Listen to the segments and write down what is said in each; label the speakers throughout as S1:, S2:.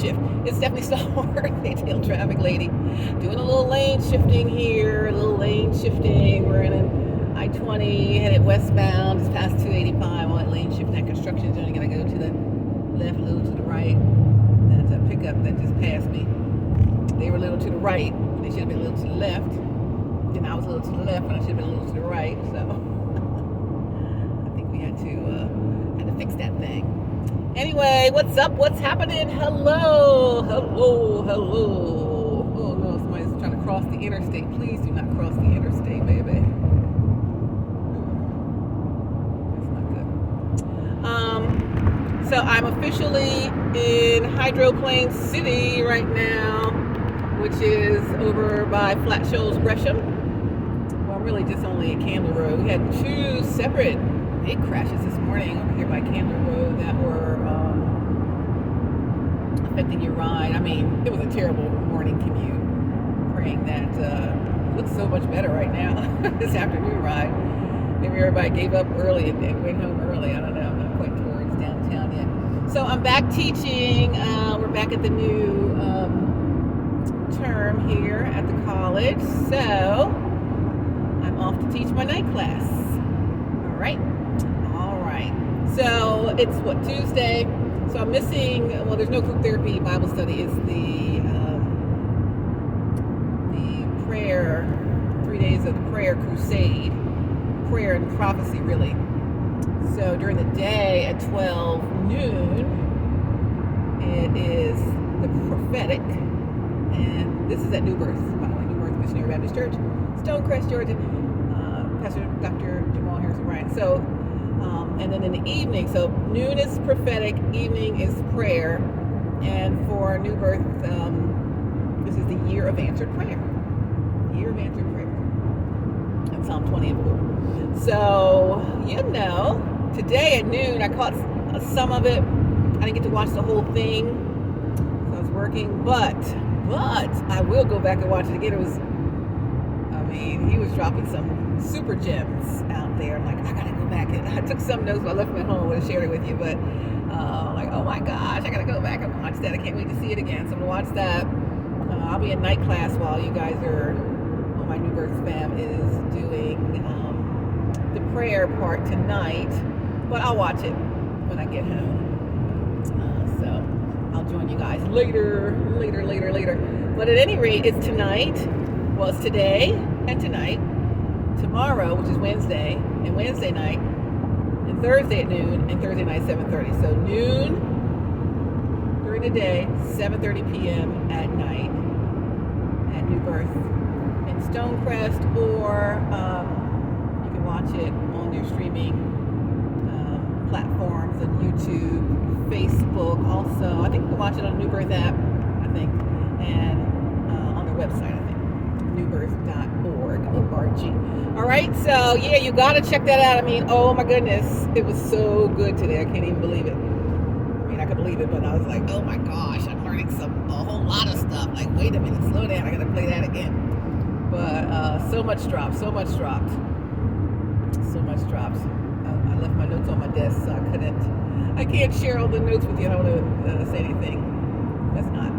S1: shift. It's definitely Stallworth, AtlTrafficLady, doing a little lane shifting here, a little lane shifting. We're in an I-20, headed westbound, just past 285 on that lane shift. That construction zone, you're gonna go to the left, a little to the right. That's a pickup that just passed me. They were a little to the right. They should have been a little to the left. Then I was a little to the left, and I should have been a little to the right. So I think we had to fix that thing. Anyway, what's up? What's happening? Hello. Oh no, somebody's trying to cross the interstate. Please do not cross the interstate, baby. That's not good. So I'm officially in Hydroplane City right now, which is over by Flat Shoals, Gresham. Well, really just only at Candle Road. We had two separate big crashes this morning over here by Candle Road that were affecting your ride. I mean, it was a terrible morning commute. Praying that it looks so much better right now. This afternoon ride. Maybe everybody gave up early and went home early. I don't know. I'm not quite towards downtown yet. So I'm back teaching. We're back at the new term here at the college. So I'm off to teach my night class. All right. So it's what, Tuesday? So I'm missing. Well, there's no group therapy Bible study. It's the prayer, 3 days of the prayer crusade, prayer and prophecy, really. So during the day at 12 noon, it is the prophetic, and this is at New Birth, by the way, New Birth Missionary Baptist Church, Stonecrest, Georgia. Pastor Dr. Jamal Harrison Bryant. So. And then in the evening, so noon is prophetic, evening is prayer, and for New Birth, this is the year of answered prayer. Year of answered prayer. And Psalm 20 and 4. So, today at noon, I caught some of it. I didn't get to watch the whole thing, so I was working, but I will go back and watch it again. He was dropping some super gems out there. I'm like, I gotta go back, and I took some notes, but I left them at home. I would have shared it with you, but like, oh my gosh, I gotta go back and watch that. I can't wait to see it again. So I'm gonna watch that. I'll be in night class while you guys my New Birth fam is doing the prayer part tonight, but I'll watch it when I get home. So I'll join you guys later. But at any rate, it's tonight. Well, it's today and tonight. Tomorrow, which is Wednesday, and Wednesday night, and Thursday at noon, and Thursday night 7:30. So noon during the day, 7:30 p.m. at night at New Birth in Stonecrest, or you can watch it on their streaming platforms on YouTube, Facebook. Also, I think you can watch it on the New Birth app, I think, and on their website, I think. newbirth.org. All right, so yeah, you gotta check that out. Oh my goodness, it was so good today. I can't even believe it. I could believe it, but I was like, oh my gosh, I'm learning a whole lot of stuff. Like, wait a minute, slow down, I gotta play that again. But so much dropped. I left my notes on my desk, so I can't share all the notes with you. I don't want to say anything that's not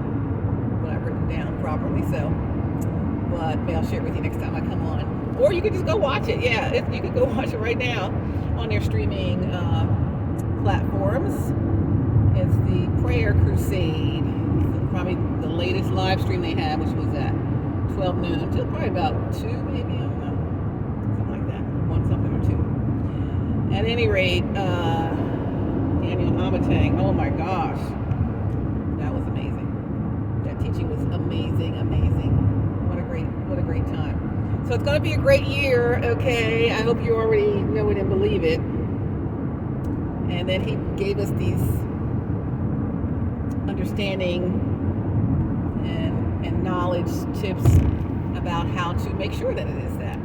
S1: what I've written down properly. So, but maybe I'll share it with you next time I come on. Or you can just go watch it. Yeah, you can go watch it right now on their streaming platforms. It's the Prayer Crusade. It's probably the latest live stream they had, which was at 12 noon till probably about 2, maybe. I don't know. Something like that. 1 something or 2. At any rate, Daniel Amatang, oh my gosh. That was amazing. That teaching was amazing. What a great time. So it's going to be a great year, okay? I hope you already know it and believe it. And then he gave us these understanding and knowledge tips about how to make sure that it is that.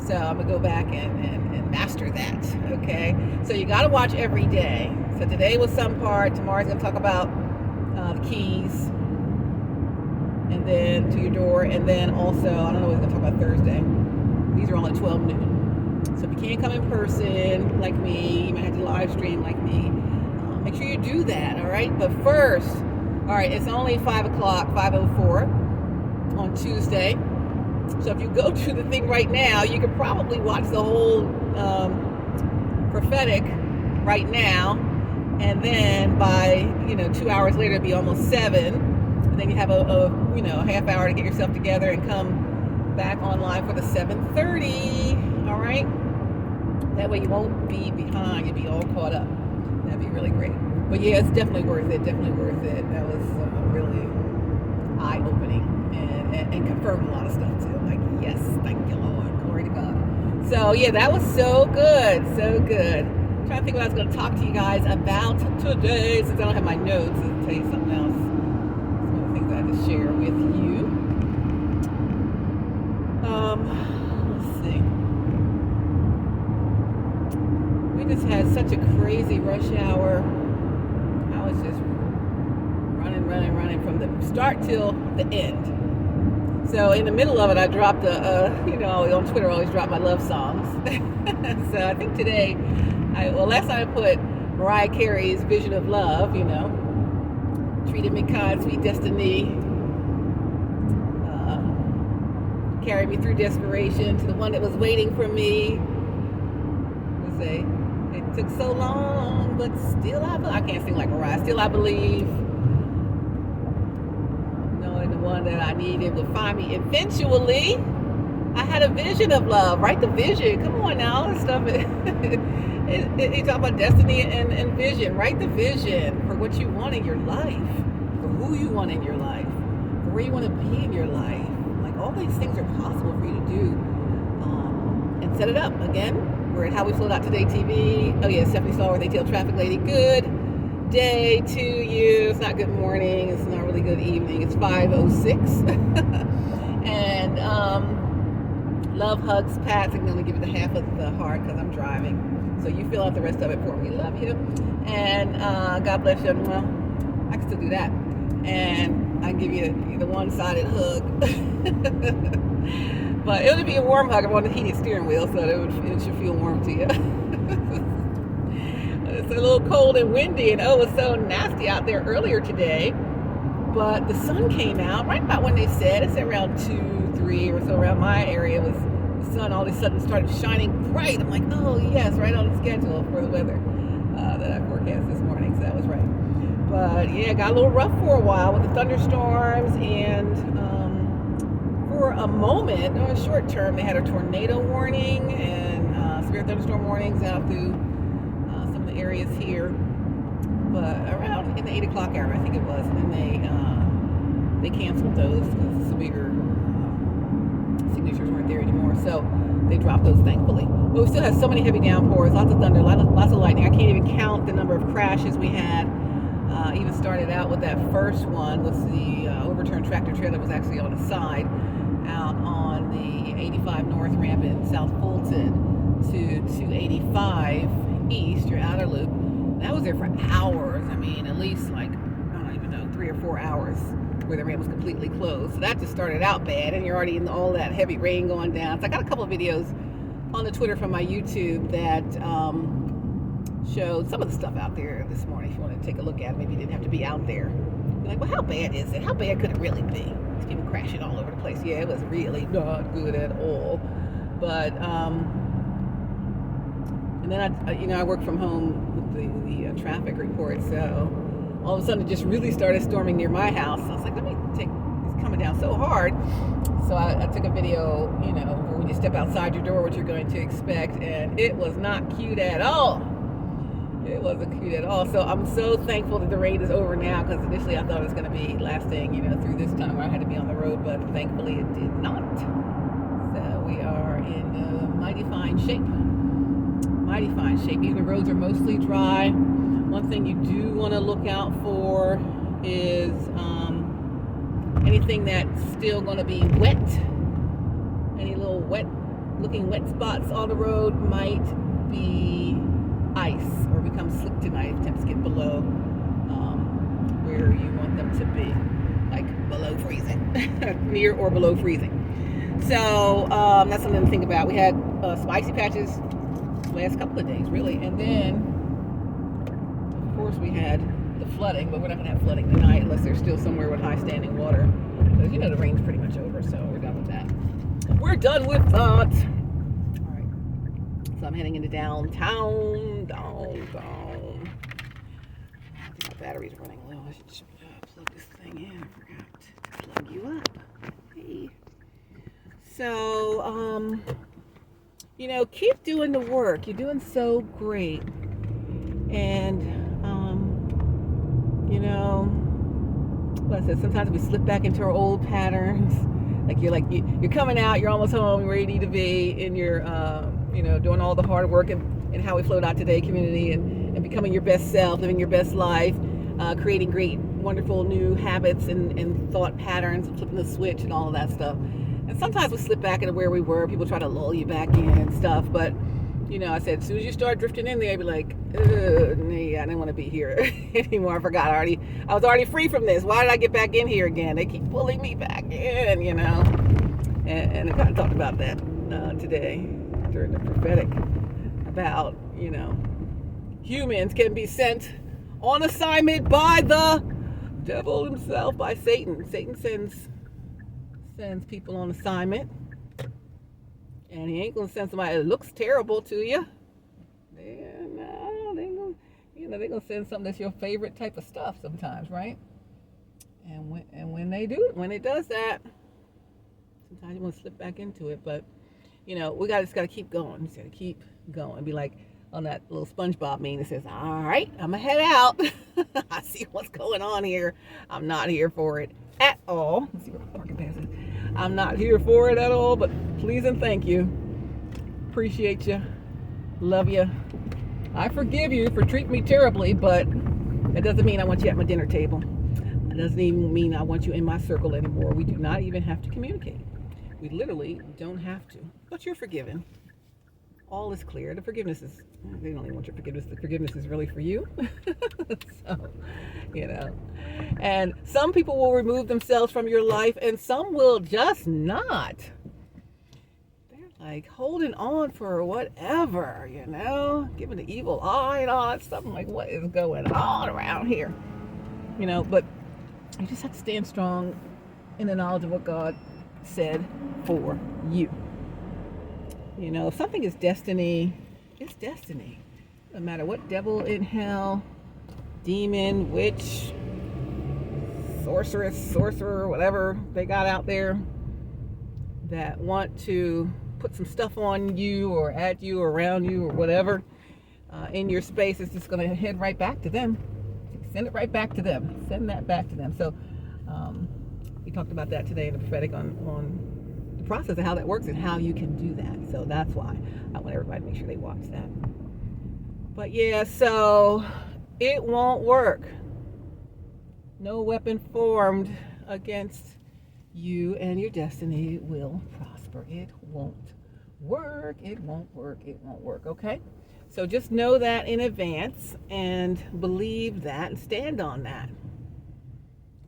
S1: So I'm going to go back and master that, okay? So you got to watch every day. So today was some part. Tomorrow's going to talk about the keys. And then to your door, and then also, I don't know what he's going to talk about Thursday. These are all at 12 noon. So if you can't come in person like me, you might have to live stream like me. Make sure you do that, all right? But first, All right, it's only 5 o'clock, 5:04 on Tuesday. So if you go to the thing right now, you could probably watch the whole prophetic right now, and then by 2 hours later, it'll be almost 7, and then you have a half hour to get yourself together and come back online for the 7:30. All right, that way you won't be behind; you'll be all caught up. That'd be really great. But yeah, it's definitely worth it. Definitely worth it. That was really eye-opening and confirmed a lot of stuff too. Like, yes, thank you, Lord, glory to God. So yeah, that was so good, so good. I'm trying to think what I was going to talk to you guys about today, since I don't have my notes. I'll tell you something else. Some of the things I had to share with you. Let's see. We just had such a crazy rush hour. I was just running from the start till the end. So in the middle of it, I dropped on Twitter I always drop my love songs. So I think today, last time I put Mariah Carey's Vision of Love, treated me kind, sweet destiny, carried me through desperation, to the one that was waiting for me. Let's say, it took so long, but still I can't sing like Mariah, still I believe. The one that I needed would find me eventually. I had a vision of love. Write the vision. Come on now, all this stuff. You talk about destiny and vision. Write the vision for what you want in your life, for who you want in your life, for where you want to be in your life. Like, all these things are possible for you to do. And set it up. Again, we're at How We Float Out Today TV. Oh yeah, Stephanie Stallworth, AtlTrafficLady. Good day to you. It's not good morning, it's not really good evening, it's 5:06. And love, hugs, pats. I'm going to give you the half of the heart because I'm driving, so you fill out the rest of it for me. Love you, and God bless you. Well, I can still do that, and I can give you the one-sided hug. But it would be a warm hug. I'm on the heated steering wheel, so it should feel warm to you. It's a little cold and windy, and it was so nasty out there earlier today. But the sun came out right about when they said. It's around 2, 3 or so around my area. The sun all of a sudden started shining bright. I'm like, oh yes, right on the schedule for the weather that I forecast this morning. So that was right. But yeah, got a little rough for a while with the thunderstorms, and for a moment, short term, they had a tornado warning and severe thunderstorm warnings out through areas here, but around in the 8 o'clock hour, I think it was, and then they canceled those because severe signatures weren't there anymore, so they dropped those, thankfully. But we still have so many heavy downpours, lots of thunder, lots of lightning. I can't even count the number of crashes we had. Even started out with that first one with the overturned tractor trailer was actually on the side out on the 85 North ramp in South Fulton to 285 East, your outer loop. That was there for hours. I mean, at least like, I don't even know, 3 or 4 hours where the ramp was completely closed. So that just started out bad, and you're already in all that heavy rain going down. So I got a couple of videos on the Twitter from my YouTube that showed some of the stuff out there this morning. If you want to take a look at it, maybe you didn't have to be out there. You're like, well, how bad is it? How bad could it really be? It's people crashing all over the place. Yeah, it was really not good at all. But and then I work from home with the traffic report, so all of a sudden it just really started storming near my house. I was like, it's coming down so hard. So I took a video, when you step outside your door, what you're going to expect, and it was not cute at all. It wasn't cute at all. So I'm so thankful that the rain is over now, because initially I thought it was going to be lasting, through this time where I had to be on the road, but thankfully it did not. So we are in mighty fine shape. Mighty fine shape. Even the roads are mostly dry. One thing you do want to look out for is anything that's still going to be wet. Any little looking wet spots on the road might be ice or become slick tonight if temps get below where you want them to be, like below freezing, near or below freezing. So that's something to think about. We had spicy patches last couple of days, really, and then of course, we had the flooding, but we're not going to have flooding tonight unless there's still somewhere with high standing water. Because, you know, the rain's pretty much over, so we're done with that. We're done with that. All right. So I'm heading into downtown. I think my battery's running low. I should plug this thing in. I forgot to plug you up. Hey. So, you know, keep doing the work. You're doing so great. And, you know, like I said, sometimes we slip back into our old patterns. Like you're coming out, you're almost home, you're where you need to be, and you're, you know, doing all the hard work and how we float out today community and becoming your best self, living your best life, creating great, wonderful new habits and thought patterns, flipping the switch and all of that stuff. And sometimes we slip back into where we were. People try to lull you back in and stuff. But, you know, I said, as soon as you start drifting in there, I'd be like, yeah, I didn't want to be here anymore. I forgot. I was already free from this. Why did I get back in here again? They keep pulling me back in, you know. And I kind of talked about that today during the prophetic about, you know, humans can be sent on assignment by the devil himself, by Satan. Satan sends people on assignment, and he ain't gonna send somebody that looks terrible to you. They're gonna send something that's your favorite type of stuff sometimes, right? And when it does that, sometimes you want to slip back into it. But you know, just gotta keep going. You just gotta keep going. Be like on that little SpongeBob meme that says, "All right, I'm gonna head out. I see what's going on here. I'm not here for it at all." Let's see where my parking pass is. I'm not here for it at all, but please and thank you. Appreciate you. Love you. I forgive you for treating me terribly, but that doesn't mean I want you at my dinner table. It doesn't even mean I want you in my circle anymore. We do not even have to communicate. We literally don't have to. But you're forgiven. All is clear. The forgiveness is, they don't even want your forgiveness. The forgiveness is really for you. So, you know. And some people will remove themselves from your life and some will just not. They're like holding on for whatever, you know, giving the evil eye and all that stuff. I'm like, what is going on around here? You know, but you just have to stand strong in the knowledge of what God said for you. You know, if something is destiny, it's destiny. No matter what devil in hell, demon, witch, sorcerer, whatever they got out there that want to put some stuff on you or at you or around you or whatever in your space, it's just going to head right back to them. Send it right back to them. Send that back to them. So we talked about that today in the prophetic on the process of how that works and how you can do that. So that's why I want everybody to make sure they watch that. But yeah, so it won't work. No weapon formed against you and your destiny will prosper. It won't work. It won't work. It won't work. Okay? So just know that in advance and believe that and stand on that.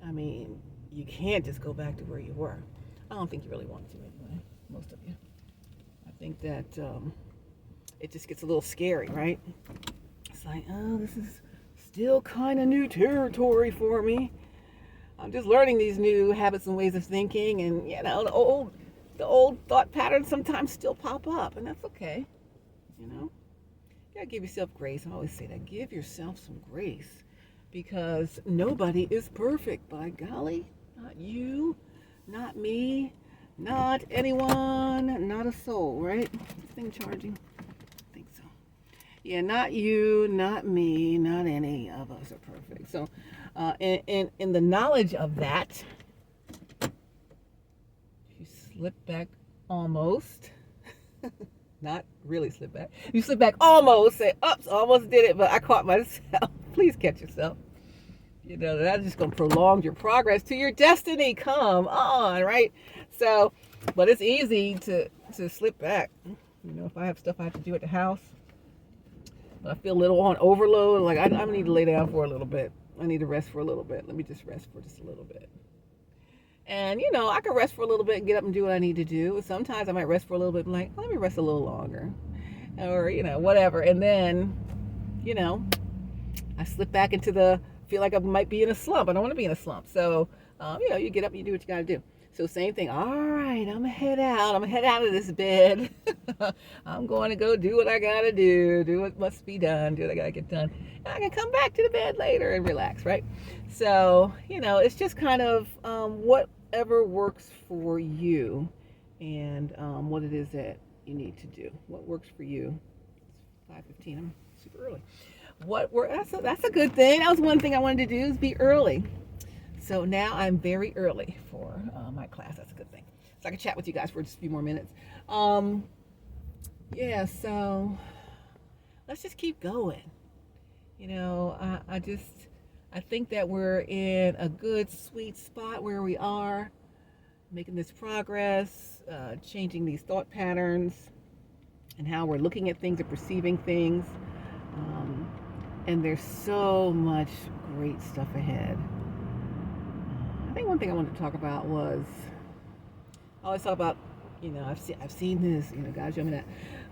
S1: I mean, you can't just go back to where you were. I don't think you really want to anyway, most of you. I think that it just gets a little scary, right? It's like, oh, this is still kind of new territory for me. I'm just learning these new habits and ways of thinking, and you know, the old thought patterns sometimes still pop up, and that's okay. You know, you gotta give yourself grace. I always say that. Give yourself some grace, because nobody is perfect. By golly, not you, not me, not anyone, not a soul. Right? Is this thing charging? I think so. Yeah, not you, not me, not any of us are perfect. So, in the knowledge of that, you slip back almost. Not really slip back. You slip back almost, say, oops, almost did it, but I caught myself. Please catch yourself. You know, that's just going to prolong your progress to your destiny. Come on, right? So, but it's easy to slip back. You know, if I have stuff I have to do at the house, but I feel a little on overload, like I need to lay down for a little bit. I need to rest for a little bit. Let me just rest for just a little bit. And, you know, I can rest for a little bit and get up and do what I need to do. Sometimes I might rest for a little bit and be like, let me rest a little longer. Or, you know, whatever. And then, you know, I slip back into feel like I might be in a slump. I don't want to be in a slump. So, you get up and you do what you got to do. So same thing. All right, I'm gonna head out. I'm gonna head out of this bed. I'm going to go do what I gotta do what must be done, do what I gotta get done. And I can come back to the bed later and relax, right? So, it's just kind of whatever works for you, and what it is that you need to do. What works for you. It's 5:15. I'm super early. That's a good thing. That was one thing I wanted to do, is be early. So now I'm very early for my class. That's a good thing. So I can chat with you guys for just a few more minutes. So let's just keep going. I think that we're in a good, sweet spot where we are, making this progress, changing these thought patterns and how we're looking at things and perceiving things. And there's so much great stuff ahead. I think one thing I wanted to talk about was, I always talk about, I've seen this, God showed me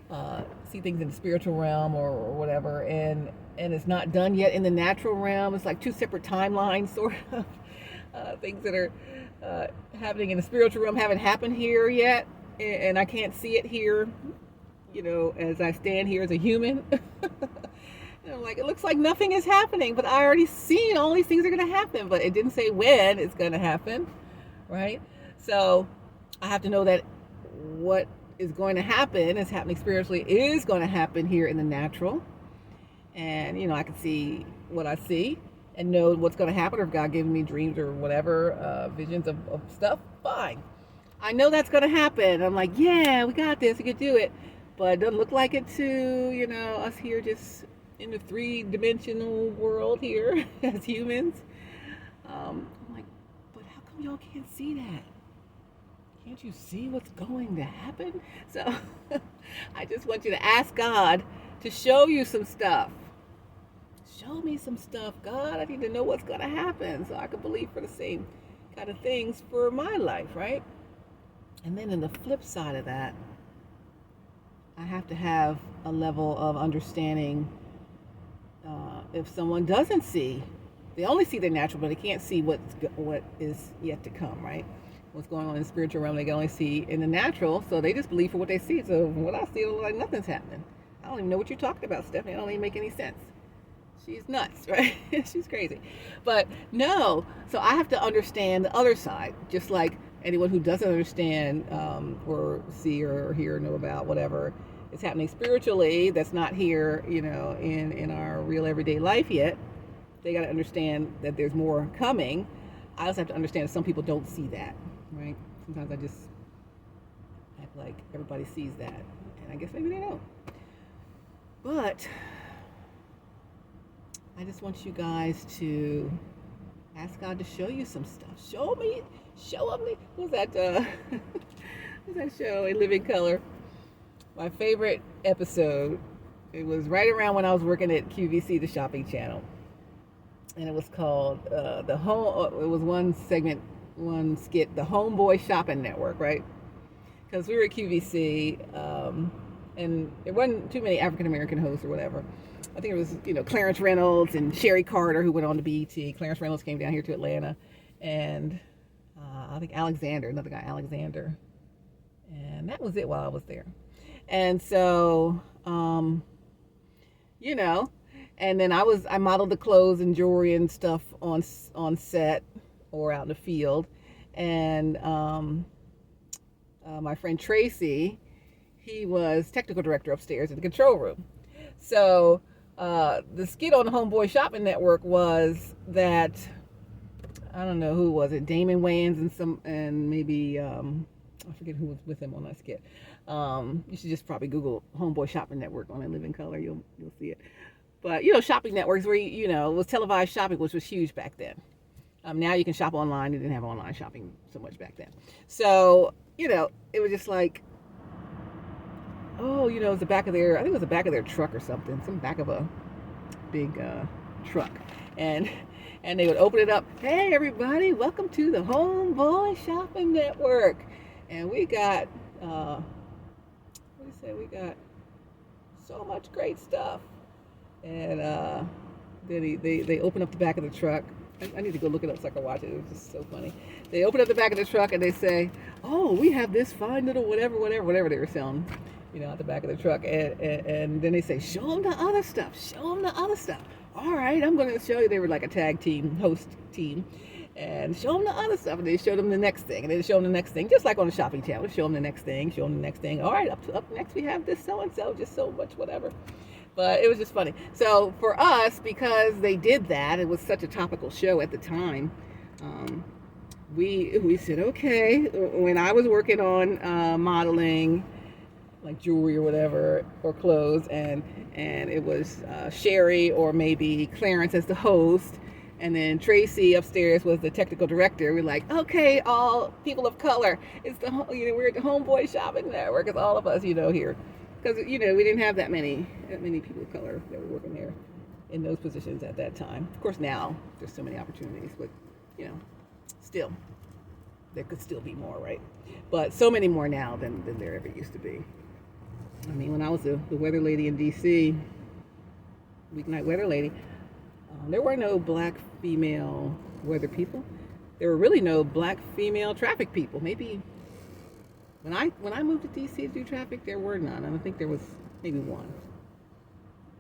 S1: that, see things in the spiritual realm or whatever, and it's not done yet in the natural realm. It's like two separate timelines, sort of. Things that are happening in the spiritual realm haven't happened here yet, and I can't see it here, as I stand here as a human. And I'm like, it looks like nothing is happening, but I already seen all these things are going to happen, but it didn't say when it's going to happen, right? So I have to know that what is going to happen, is happening spiritually, is going to happen here in the natural. And, I can see what I see and know what's going to happen, or if God gives me dreams or whatever, visions of stuff, fine. I know that's going to happen. I'm like, yeah, we got this, we can do it. But it doesn't look like it to, us here just in the three-dimensional world here as humans. I'm like, but how come y'all can't see that? Can't you see what's going to happen? So I just want you to ask God to show you some stuff. Show me some stuff, God. I need to know what's going to happen so I can believe for the same kind of things for my life, right? And then in the flip side of that, I have to have a level of understanding. If someone doesn't see, they only see the natural, but they can't see what is yet to come, right? What's going on in the spiritual realm, they can only see in the natural, so they just believe for what they see. So what I see, it looks like nothing's happening. I don't even know what you're talking about, Stephanie. It don't even make any sense. She's nuts, right? She's crazy. But no, so I have to understand the other side, just like anyone who doesn't understand or see or hear or know about whatever is happening spiritually that's not here, in our real everyday life yet. They got to understand that there's more coming. I also have to understand that some people don't see that, right? Sometimes I just act like everybody sees that, and I guess maybe they don't. But I just want you guys to ask God to show you some stuff. Show me. What's that? What's that show? A Living Color. My favorite episode. It was right around when I was working at QVC, the shopping channel, and it was called the home. It was one segment, one skit, the Homeboy Shopping Network, right? Because we were at QVC, and there wasn't too many African American hosts or whatever. I think it was, Clarence Reynolds and Sherry Carter, who went on to BET. Clarence Reynolds came down here to Atlanta, and I think another guy, Alexander, and that was it while I was there. And so, and then I modeled the clothes and jewelry and stuff on set or out in the field, and my friend Tracy, he was technical director upstairs in the control room. So the skit on the Homeboy Shopping Network was that, I don't know who was it, Damon Wayans and maybe I forget who was with him on that skit. You should just probably Google Homeboy Shopping Network on A Living Color. You'll see it. But shopping networks where it was televised shopping, which was huge back then. Now you can shop online. You didn't have online shopping so much back then. So it was just like, oh, it was the back of their, I think it was the back of their truck or something, some back of a big truck, and they would open it up. Hey everybody, welcome to the Homeboy Shopping Network, and we got we got so much great stuff, and Then they open up the back of the truck. I need to go look it up so I can watch it. It was just so funny. They open up the back of the truck and they say, "Oh, we have this fine little whatever they were selling, at the back of the truck." And then they say, "Show them the other stuff. Show them the other stuff." All right, I'm going to show you. They were like a tag team, host team, and show them the other stuff. And they showed them the next thing, and they show them the next thing, just like on the shopping channel. Show them the next thing. Show them the next thing. All right, up next we have this so and so, just so much whatever. But it was just funny. So for us, because they did that, it was such a topical show at the time. We said, okay. When I was working on modeling, like jewelry or whatever, or clothes, and it was Sherry or maybe Clarence as the host, and then Tracy upstairs was the technical director. We're like, okay, all people of color, it's we're at the Homeboy Shopping Network. It's all of us, here. Because, we didn't have that many people of color that were working there in those positions at that time. Of course, now there's so many opportunities, but, still, there could still be more, right? But so many more now than there ever used to be. I mean, when I was the weather lady in D.C., weeknight weather lady, there were no black female weather people. There were really no black female traffic people. Maybe when I moved to D.C. to do traffic, there were none. I think there was maybe one.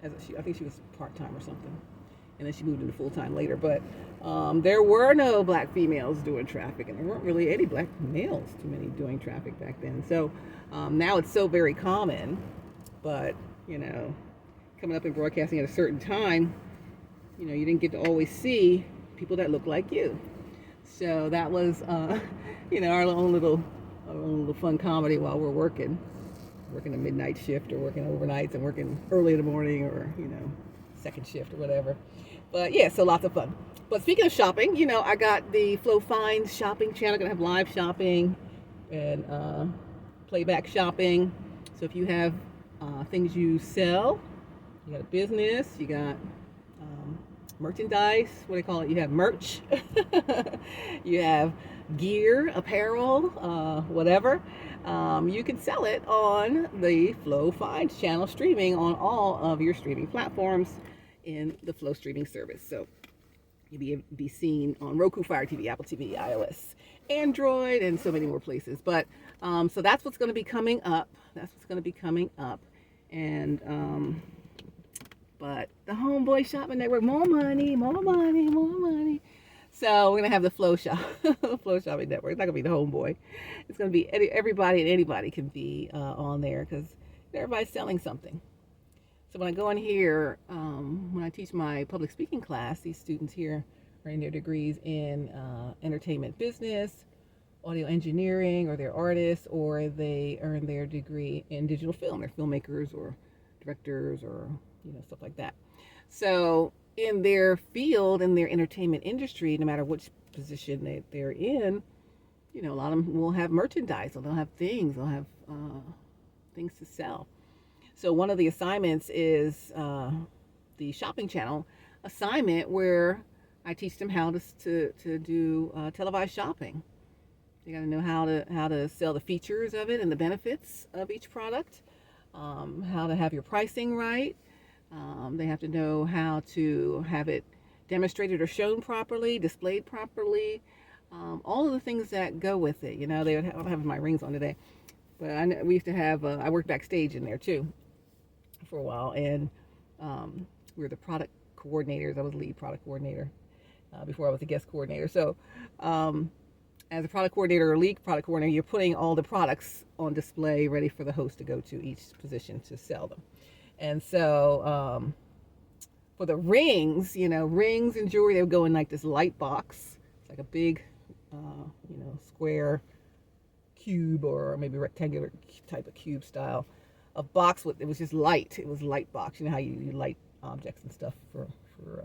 S1: I think she was part-time or something. And then she moved into full-time later. But there were no black females doing traffic, and there weren't really any black males too many doing traffic back then. So now it's so very common. But, coming up and broadcasting at a certain time, you didn't get to always see people that looked like you. So that was, our own little fun comedy while we're working a midnight shift or working overnights and working early in the morning or, second shift or whatever. But yeah, so lots of fun. But speaking of shopping, I got the Flow Finds shopping channel. Gonna have live shopping and playback shopping. So if you have things you sell, you got a business, you got merchandise, what do they call it? You have merch, you have gear, apparel, whatever. You can sell it on the Flow Finds channel, streaming on all of your streaming platforms in the Flow streaming service. So you'll be seen on Roku, Fire TV, Apple TV, iOS, Android, and so many more places. But so that's what's going to be coming up. And but the Homeboy Shopping Network, more money. So we're gonna have the Flow Shopping Network. It's not gonna be the Homeboy. It's gonna be everybody and anybody can be on there because everybody's selling something. So when I go in here, when I teach my public speaking class, these students here are in their degrees in entertainment business, audio engineering, or they're artists, or they earn their degree in digital film. They're filmmakers or directors or stuff like that. So in their field, in their entertainment industry, no matter which position they're in, a lot of them will have merchandise, or they'll have things to sell. So one of the assignments is the shopping channel assignment where I teach them how to do televised shopping. They got to know how to sell the features of it and the benefits of each product, how to have your pricing right. They have to know how to have it demonstrated or shown properly, displayed properly, all of the things that go with it. I don't have my rings on today, but we used to have, I worked backstage in there too for a while, and we were the product coordinators. I was lead product coordinator before I was a guest coordinator. So as a product coordinator or lead product coordinator, you're putting all the products on display ready for the host to go to each position to sell them. And so for the rings, rings and jewelry, they would go in like this light box. It's like a big, square cube or maybe rectangular type of cube style of box. It was just light. It was light box. You know how you light objects and stuff for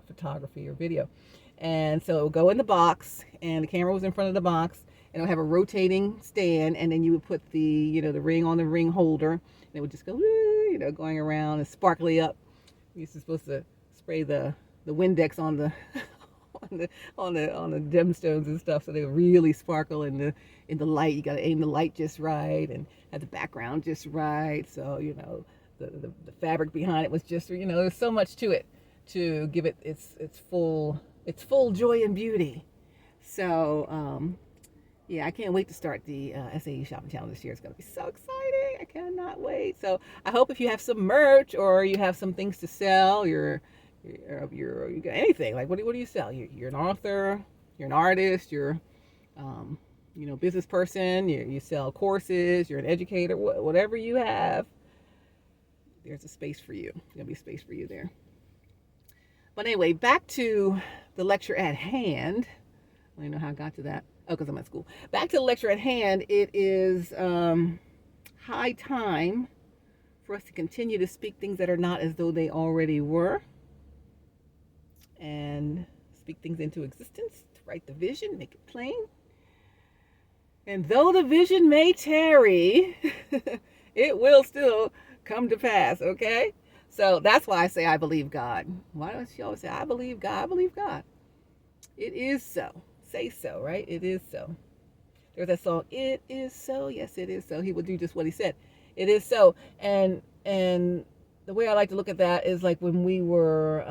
S1: photography or video. And so it would go in the box, and the camera was in front of the box, and it would have a rotating stand, and then you would put the ring on the ring holder, and it would just go, going around and sparkly up. You're supposed to spray the Windex on the on the gemstones and stuff, so they really sparkle in the light. You got to aim the light just right and have the background just right. So the fabric behind it was just there's so much to it to give it its full joy and beauty. So yeah, I can't wait to start the SAE shopping challenge this year. It's going to be so exciting. I cannot wait. So I hope if you have some merch or you have some things to sell, you got anything, like what do you sell? You're an author, you're an artist, you're business person, you sell courses, you're an educator, whatever you have, there's a space for you. There's going to be a space for you there. But anyway, back to the lecture at hand. I don't even know how I got to that. Oh, because I'm at school. Back to the lecture at hand. It is high time for us to continue to speak things that are not as though they already were. And speak things into existence, to write the vision, make it plain. And though the vision may tarry, it will still come to pass, okay? So that's why I say I believe God. Why does she always say, I believe God, I believe God? It is so. Say so, right? It is so. There's that song, it is so. Yes, it is so. He will do just what he said. It is so. And the way I like to look at that is like when we were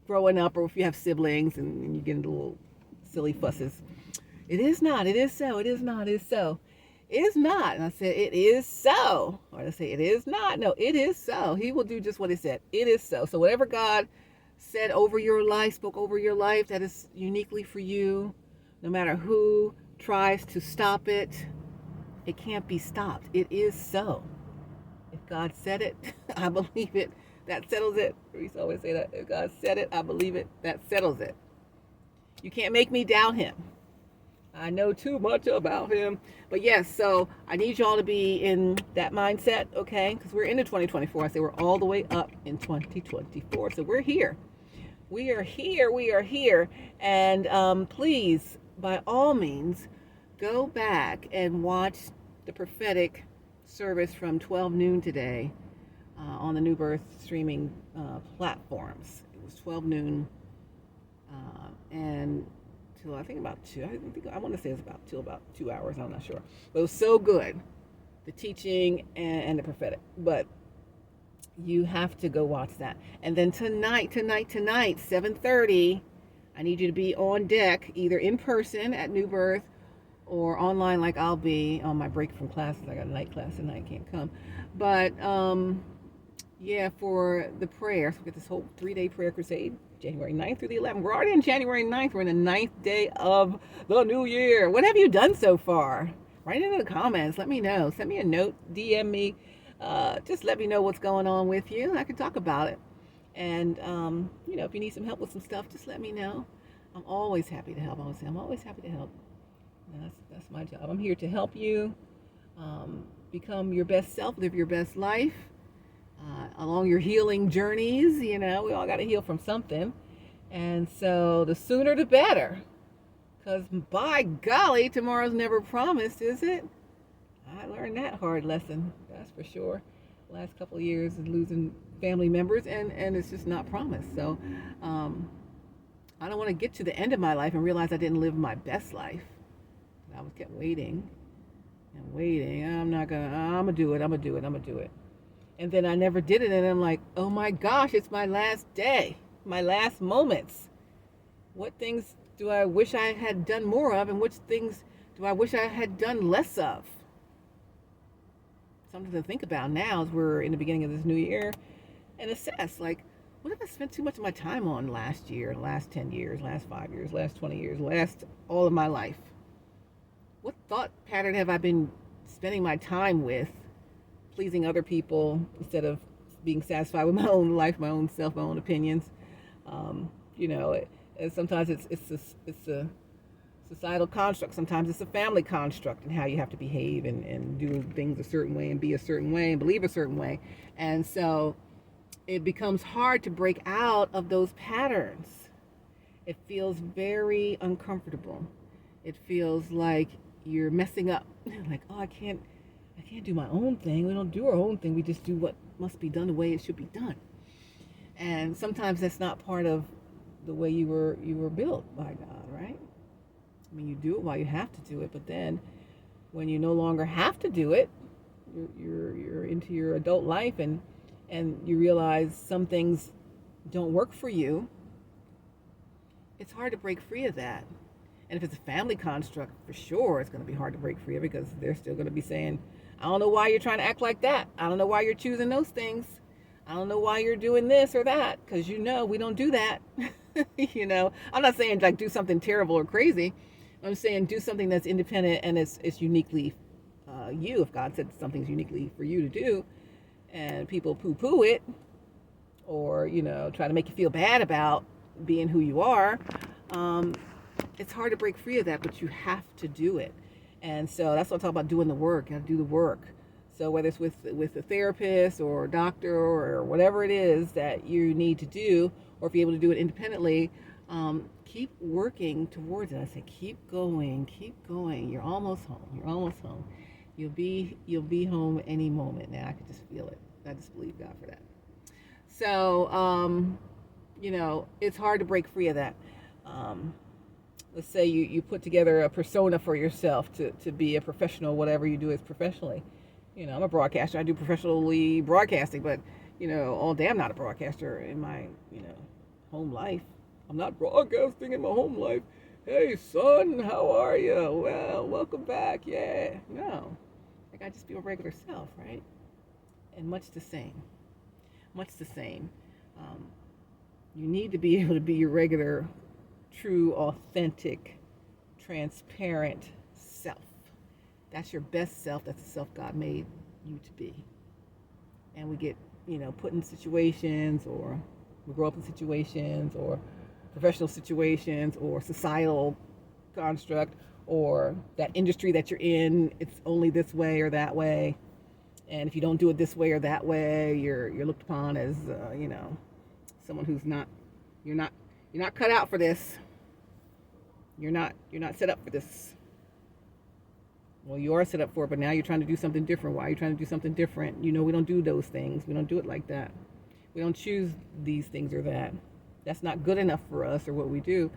S1: growing up, or if you have siblings and you get into little silly fusses. It is not. It is so. It is not. It is so. It is not. And I said, it is so. Or I say, it is not. No, it is so. He will do just what he said. It is so. So whatever God said over your life, spoke over your life, that is uniquely for you, no matter who tries to stop it, it can't be stopped. It is so. If God said it, I believe it. That settles it. We used to always say that. If God said it, I believe it. That settles it. You can't make me doubt him. I know too much about him. But yes, so I need y'all to be in that mindset, okay? Because we're into 2024. I say we're all the way up in 2024. So we're here. We are here. We are here. And please, by all means, go back and watch the prophetic service from 12 noon today on the New Birth streaming platforms. It was 12 noon and till I think about 2. I want to say it's about 2 hours. I'm not sure. But it was so good, the teaching and the prophetic. But you have to go watch that. And then tonight, 7:30, I need you to be on deck, either in person at New Birth or online like I'll be on my break from classes. I got a night class tonight, can't come. But yeah, for the prayer. So we get this whole 3-day prayer crusade, January 9th through the 11th. We're already in January 9th. We're in the 9th day of the new year. What have you done so far? Write it in the comments. Let me know. Send me a note. DM me. Just let me know what's going on with you. I can talk about it. And, if you need some help with some stuff, just let me know. I'm always happy to help. I'm always happy to help. That's my job. I'm here to help you become your best self, live your best life. Along your healing journeys, we all got to heal from something. And so the sooner the better. Because by golly, tomorrow's never promised, is it? I learned that hard lesson, that's for sure. Last couple of years of losing family members, and it's just not promised. So I don't want to get to the end of my life and realize I didn't live my best life. I was kept waiting and waiting. I'm going to do it. And then I never did it, and I'm like, oh my gosh, it's my last day, my last moments. What things do I wish I had done more of, and which things do I wish I had done less of? Something to think about now as we're in the beginning of this new year, and assess, like, what have I spent too much of my time on last year, last 10 years, last 5 years, last 20 years, last all of my life? What thought pattern have I been spending my time with, pleasing other people instead of being satisfied with my own life, my own self, my own opinions? And sometimes it's a societal construct. Sometimes it's a family construct, and how you have to behave and do things a certain way and be a certain way and believe a certain way. And so it becomes hard to break out of those patterns. It feels very uncomfortable. It feels like you're messing up. Like, oh, I can't do my own thing. We don't do our own thing. We just do what must be done the way it should be done. And sometimes that's not part of the way you were built by God, right? I mean, you do it while you have to do it, but then when you no longer have to do it, you're into your adult life, and you realize some things don't work for you, it's hard to break free of that. And if it's a family construct, for sure, it's going to be hard to break free of, because they're still going to be saying, I don't know why you're trying to act like that. I don't know why you're choosing those things. I don't know why you're doing this or that, because we don't do that. I'm not saying like do something terrible or crazy. I'm saying do something that's independent and it's uniquely you. If God said something's uniquely for you to do, and people poo-poo it, or try to make you feel bad about being who you are, it's hard to break free of that, but you have to do it. And so that's what I talk about, doing the work. You got to do the work. So whether it's with a therapist or a doctor or whatever it is that you need to do, or if you're able to do it independently, keep working towards it. I say keep going. You're almost home. You'll be home any moment now. I can just feel it. I just believe God for that. So it's hard to break free of that. Let's say you put together a persona for yourself to be a professional, whatever you do is professionally. I'm a broadcaster. I do professionally broadcasting, but, all day I'm not a broadcaster in my, home life. I'm not broadcasting in my home life. Hey, son, how are you? Well, welcome back. Yeah. No. I just be a regular self, right? And much the same. You need to be able to be your regular, true, authentic, transparent self. That's your best self. That's the self God made you to be. And we get, put in situations, or we grow up in situations, or professional situations, or societal construct, or that industry that you're in, it's only this way or that way. And if you don't do it this way or that way, you're looked upon as, someone who's you're not cut out for this. You're not set up for this. Well, you are set up for it, but now you're trying to do something different. Why are you trying to do something different? We don't do those things. We don't do it like that. We don't choose these things or that. That's not good enough for us or what we do,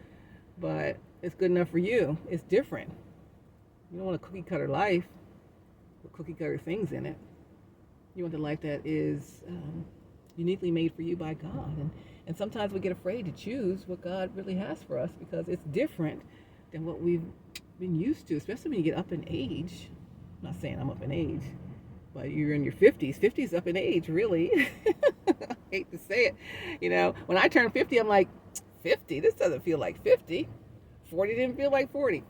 S1: but it's good enough for you. It's different. You don't want a cookie cutter life with cookie cutter things in it. You want the life that is uniquely made for you by God. And sometimes we get afraid to choose what God really has for us, because it's different than what we've been used to, especially when you get up in age. I'm not saying I'm up in age, but you're in your 50s. 50's up in age, really. I hate to say it. When I turned 50, I'm like, 50? This doesn't feel like 50. 40 didn't feel like 40.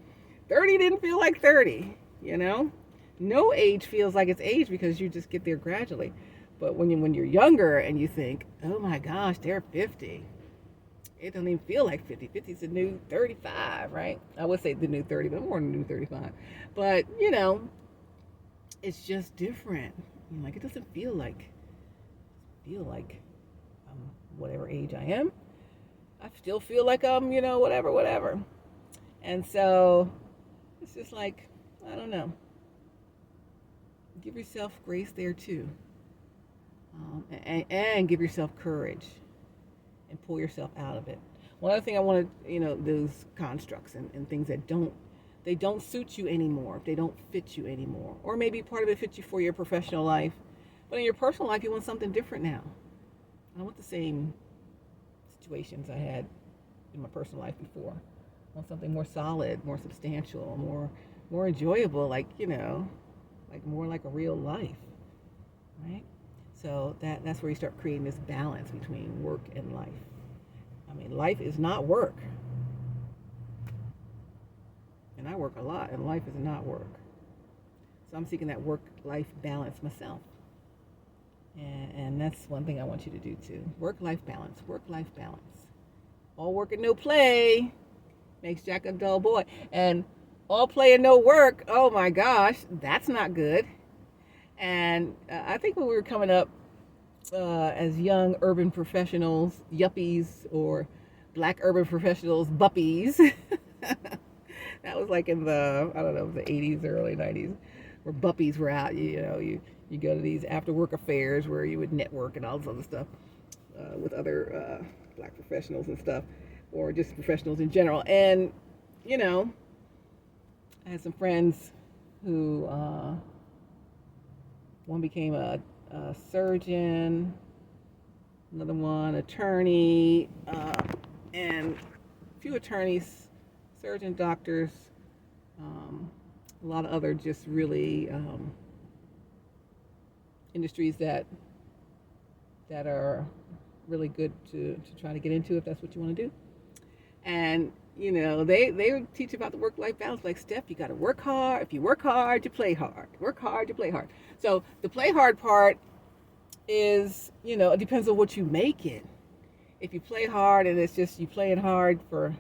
S1: 30 didn't feel like 30, No age feels like it's age, because you just get there gradually. But when you're younger and you think, oh my gosh, they're 50, it doesn't even feel like 50. 50 is the new 35, right? I would say the new 30, but more than the new 35. But, it's just different. It doesn't feel like whatever age I am. I still feel like I'm, whatever. And so it's just like, I don't know. Give yourself grace there too. And give yourself courage and pull yourself out of it. One other thing I wanted, those constructs and things that don't suit you anymore, they don't fit you anymore. Or maybe part of it fits you for your professional life, but in your personal life, you want something different now. I don't want the same situations I had in my personal life before. I want something more solid, more substantial, more enjoyable, like more like a real life, right? So that's where you start creating this balance between work and life. Life is not work. And I work a lot, and life is not work. So I'm seeking that work-life balance myself. And that's one thing I want you to do too. Work-life balance. All work and no play makes Jack a dull boy. And all play and no work, oh my gosh, that's not good. And I think when we were coming up as young urban professionals, yuppies, or black urban professionals, buppies, that was like in the 80s, early 90s, where buppies were out. You go to these after-work affairs where you would network and all this other stuff with other black professionals and stuff, or just professionals in general. And, I had some friends who, one became a surgeon, another one, attorney, and a few attorneys, surgeon, doctors, a lot of other just really industries that are really good to try to get into if that's what you want to do. And they teach about the work-life balance. Like, Steph, you got to work hard. If you work hard, you play hard. Work hard, you play hard. So the play hard part is, it depends on what you make it. If you play hard and it's just you playing hard for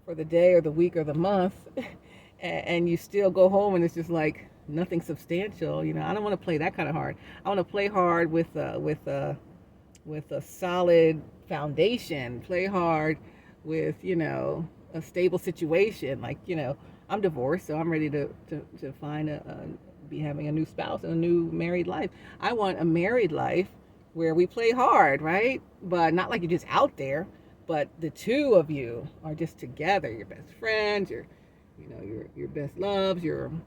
S1: the day or the week or the month, and you still go home and it's just like nothing substantial, I don't want to play that kind of hard. I want to play hard with a solid foundation. Play hard with a stable situation. Like, I'm divorced, so I'm ready to find be having a new spouse and a new married life. I want a married life where we play hard, right? But not like you're just out there, but the two of you are just together. Your best friends, your best loves, you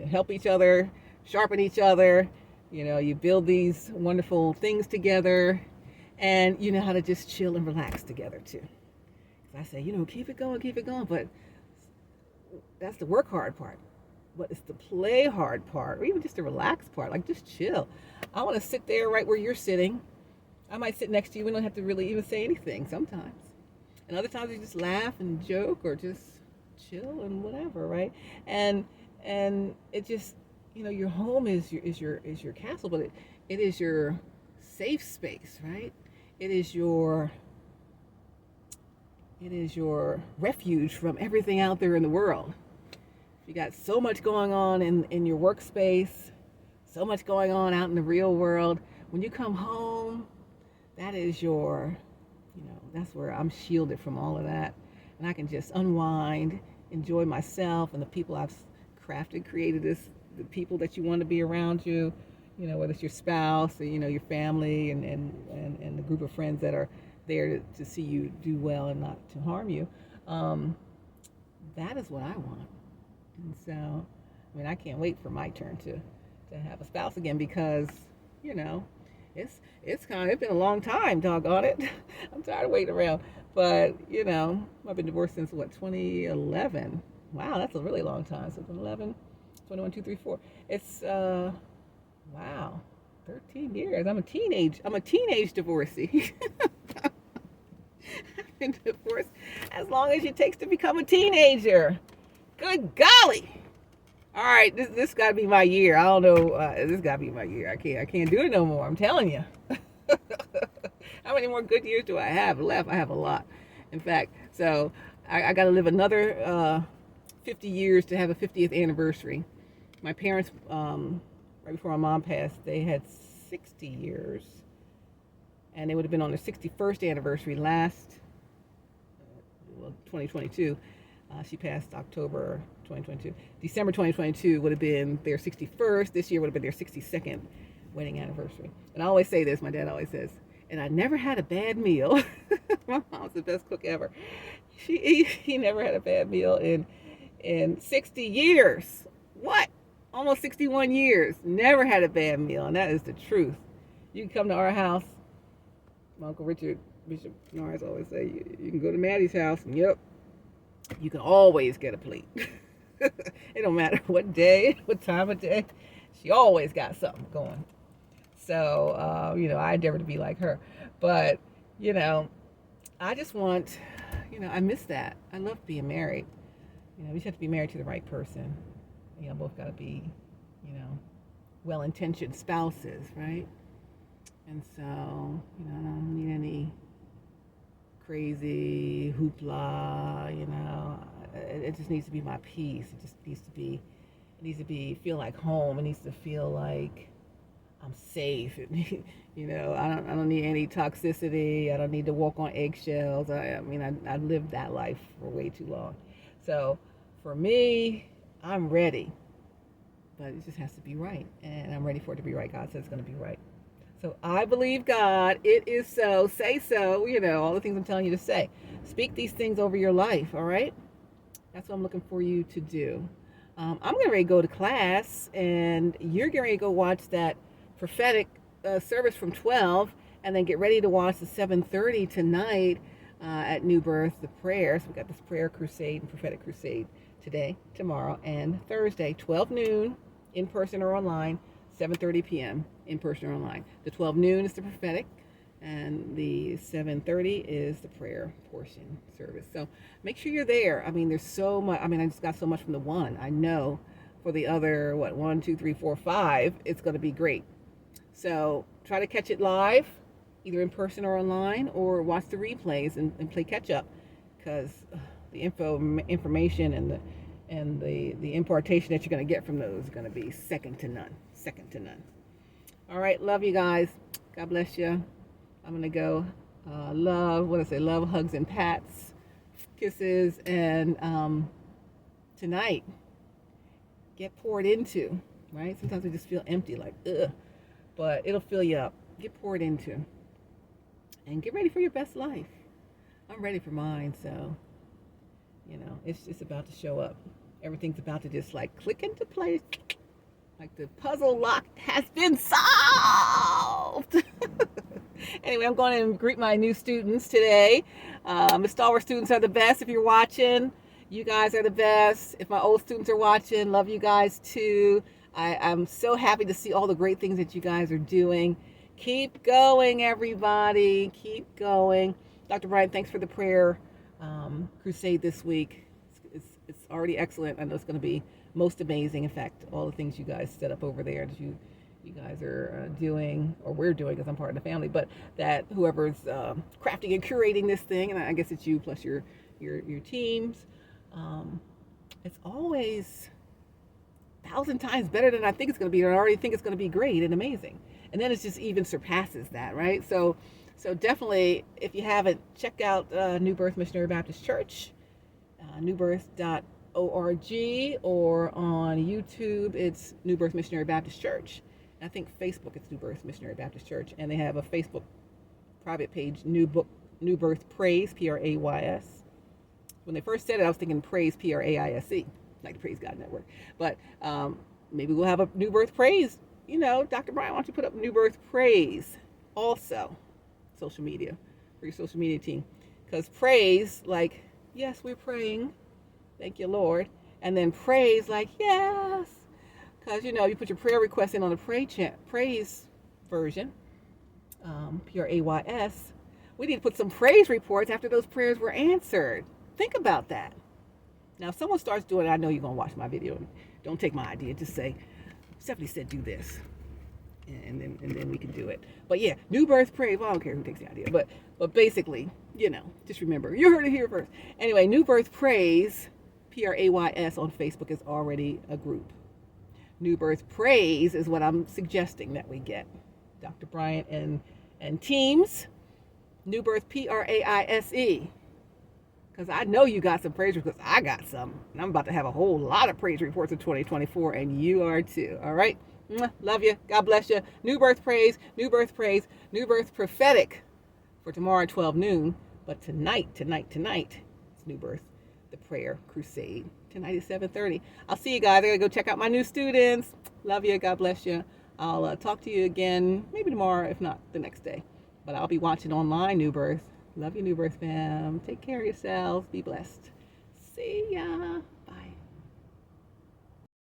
S1: help each other, sharpen each other, you build these wonderful things together, and you know how to just chill and relax together too. I say, keep it going, but that's the work hard part. But it's the play hard part, or even just the relax part, like just chill. I want to sit there right where you're sitting. I might sit next to you. We don't have to really even say anything sometimes. And other times we just laugh and joke or just chill and whatever, right? And it just, your home is your castle, but it is your safe space, right? It is your refuge from everything out there in the world. You got so much going on in your workspace, so much going on out in the real world. When you come home, that is that's where I'm shielded from all of that. And I can just unwind, enjoy myself and the people I've created the people that you want to be around you, whether it's your spouse or, your family and the group of friends that are there to see you do well and not to harm you. That is what I want. And so, I can't wait for my turn to have a spouse again, because, it's been a long time, doggone it. I'm tired of waiting around. But, I've been divorced since 2011. Wow, that's a really long time. So 11, 21, 2, 3, 4. It's wow, 13 years. I'm a teenage divorcee. I've been divorced as long as it takes to become a teenager. Good golly! All right, this got to be my year. I don't know. This got to be my year. I can't do it no more. I'm telling you. How many more good years do I have left? I have a lot. In fact, so I got to live another 50 years to have a 50th anniversary. My parents, right before my mom passed, they had 60 years, and they would have been on their 61st anniversary last 2022. She passed October 2022. December 2022 would have been their 61st. This year would have been their 62nd wedding anniversary. And I always say this, my dad always says, and I never had a bad meal. My mom's the best cook ever. He never had a bad meal in 60 years. What? Almost 61 years. Never had a bad meal, and that is the truth. You can come to our house. My Uncle Bishop Norris always say, you can go to Maddie's house, and yep, you can always get a plate. It don't matter what day, what time of day. She always got something going. So, I endeavor to be like her. But, I just want, I miss that. I love being married. We just have to be married to the right person. Both got to be, well-intentioned spouses, right? And so, I don't need any crazy hoopla, it just needs to be my peace. It just needs to be feel like home. It needs to feel like I'm safe. I don't need any toxicity. I don't need to walk on eggshells. I've lived that life for way too long. So for me, I'm ready, but it just has to be right, and I'm ready for it to be right. God says it's going to be right. So I believe God. It is so. Say so. All the things I'm telling you to say. Speak these things over your life, all right? That's what I'm looking for you to do. I'm getting ready to go to class, and you're getting ready to go watch that prophetic service from 12, and then get ready to watch the 7:30 tonight at New Birth, the prayers. We got this prayer crusade and prophetic crusade today, tomorrow, and Thursday, 12 noon, in person or online, 7:30 p.m. in person or online. The 12 noon is the prophetic, and the 7:30 is the prayer portion service. So make sure you're there. I mean, there's so much. I mean, I just got so much from the one. I know for the other, 1, 2, 3, 4, 5, it's going to be great. So try to catch it live, either in person or online, or watch the replays and play catch up, because the information and the impartation that you're going to get from those is going to be second to none. Second to none. All right, love you guys. God bless you. I'm going to go. Love, hugs, and pats, kisses, and tonight, get poured into, right? Sometimes we just feel empty, like, ugh, but it'll fill you up. Get poured into, and get ready for your best life. I'm ready for mine, so, it's just about to show up. Everything's about to just, like, click into place, like the puzzle lock has been solved. Anyway, I'm going to greet my new students today. Miss Stallworth students are the best. If you're watching, you guys are the best. If my old students are watching, love you guys too. I'm so happy to see all the great things that you guys are doing. Keep going, everybody. Keep going. Dr. Brian, thanks for the prayer crusade this week. It's already excellent. I know it's going to be most amazing. In fact, all the things you guys set up over there that you guys are doing, or we're doing, because I'm part of the family, but that whoever's crafting and curating this thing, and I guess it's you plus your teams, it's always 1,000 times better than I think it's going to be, or I already think it's going to be great and amazing. And then it just even surpasses that, right? So definitely, if you haven't, check out New Birth Missionary Baptist Church, newbirth.org, or on YouTube, it's New Birth Missionary Baptist Church. I think Facebook, it's New Birth Missionary Baptist Church, and they have a Facebook private page, New Birth Praise, Prays. When they first said it, I was thinking Praise, Praise, like the Praise God Network. But maybe we'll have a New Birth Praise. Dr. Brian, why don't you put up New Birth Praise also, social media, for your social media team. Because praise, like, yes, we're praying, thank you, Lord. And then praise, like, yes. Because, you put your prayer request in on the praise version, Prays. We need to put some praise reports after those prayers were answered. Think about that. Now, if someone starts doing it, I know you're going to watch my video. And don't take my idea. Just say, Stephanie said do this. And then we can do it. But yeah, New Birth Praise. Well, I don't care who takes the idea. But basically, just remember, you heard it here first. Anyway, New Birth Praise, Prays on Facebook is already a group. New Birth Praise is what I'm suggesting that we get. Dr. Bryant and teams, New Birth Praise. Because I know you got some praise reports. I got some. And I'm about to have a whole lot of praise reports in 2024, and you are too. All right? Love you. God bless you. New Birth Praise, New Birth Praise, New Birth Prophetic for tomorrow at 12 noon. But tonight, it's New Birth, the prayer crusade. Tonight is 7:30. I'll see you guys. I gotta go check out my new students. Love you. God bless you. I'll talk to you again, maybe tomorrow, if not the next day. But I'll be watching online New Birth. Love you, New Birth fam. Take care of yourselves. Be blessed. See ya.